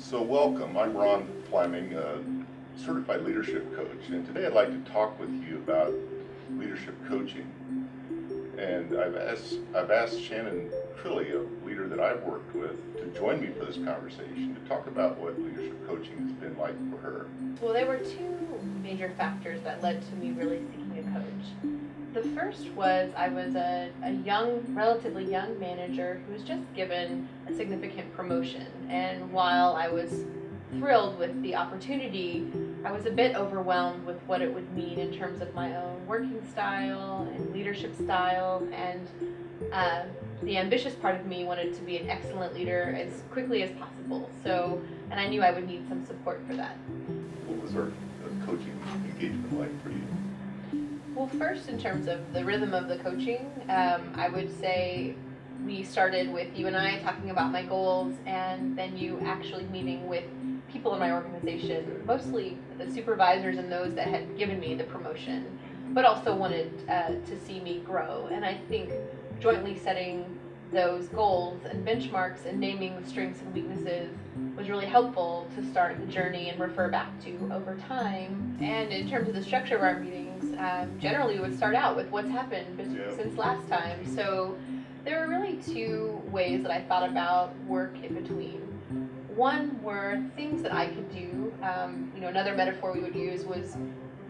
So welcome, I'm Ron Fleming, a certified leadership coach, and today I'd like to talk with you about leadership coaching. And I've asked Shannon Trilly, a leader that I've worked with, to join me for this conversation to talk about what leadership coaching has been like for her. Well, there were two major factors that led to me really seeking a coach. The first was I was a relatively young manager who was just given a significant promotion. And while I was thrilled with the opportunity, I was a bit overwhelmed with what it would mean in terms of my own working style and leadership style. And the ambitious part of me wanted to be an excellent leader as quickly as possible. And I knew I would need some support for that. What was our coaching engagement like for you? Well, first, in terms of the rhythm of the coaching, I would say we started with you and I talking about my goals, and then you actually meeting with people in my organization, mostly the supervisors and those that had given me the promotion, but also wanted to see me grow. And I think jointly setting those goals and benchmarks and naming the strengths and weaknesses was really helpful to start the journey and refer back to over time. And in terms of the structure of our meetings, generally we would start out with what's happened since last time. So there were really two ways that I thought about work in between. One were things that I could do. Another metaphor we would use was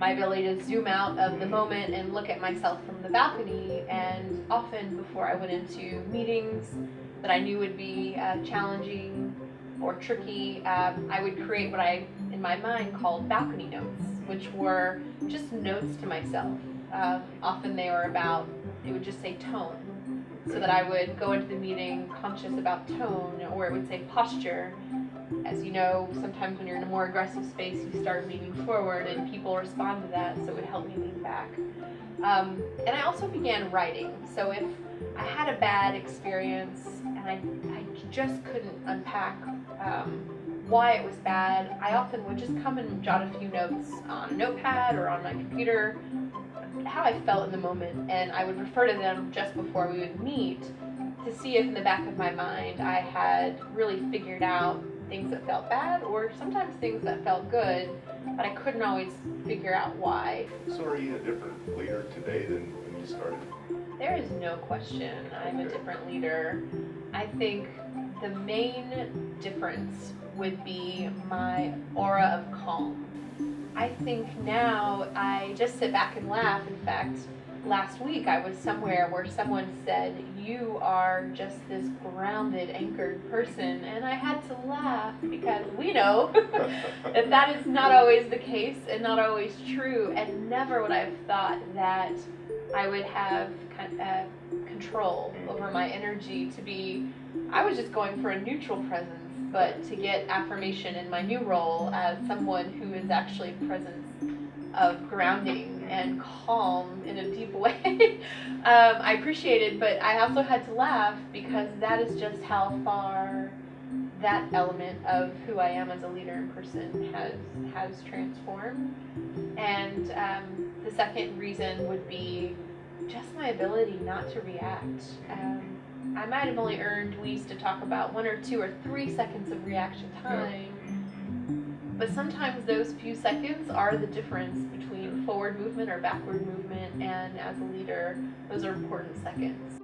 my ability to zoom out of the moment and look at myself from the balcony. And often before I went into meetings that I knew would be challenging or tricky, I would create what I, in my mind, called balcony notes, which were just notes to myself. Often they were about, it would just say tone, so that I would go into the meeting conscious about tone, or it would say posture. As you know, sometimes when you're in a more aggressive space, you start leaning forward and people respond to that, so it would help me lean back. And I also began writing. So if I had a bad experience and I just couldn't unpack why it was bad, I often would just come and jot a few notes on a notepad or on my computer, how I felt in the moment, and I would refer to them just before we would meet to see if in the back of my mind I had really figured out things that felt bad, or sometimes things that felt good, but I couldn't always figure out why. So are you a different leader today than when you started? There is no question I'm a different leader. I think the main difference would be my aura of calm. I think now I just sit back and laugh. In fact, last week I was somewhere where someone said, "You are just this grounded, anchored person," and I had to laugh because we know that is not always the case and not always true, and never would I have thought that I would have control over my energy to be, I was just going for a neutral presence, but to get affirmation in my new role as someone who is actually a presence of grounding and calm in a deep way. I appreciate it, but I also had to laugh because that is just how far that element of who I am as a leader and person has transformed. And the second reason would be just my ability not to react. I might have only earned Louise to talk about 1 or 2 or 3 seconds of reaction time, but sometimes those few seconds are the difference between forward movement or backward movement, and as a leader, those are important seconds.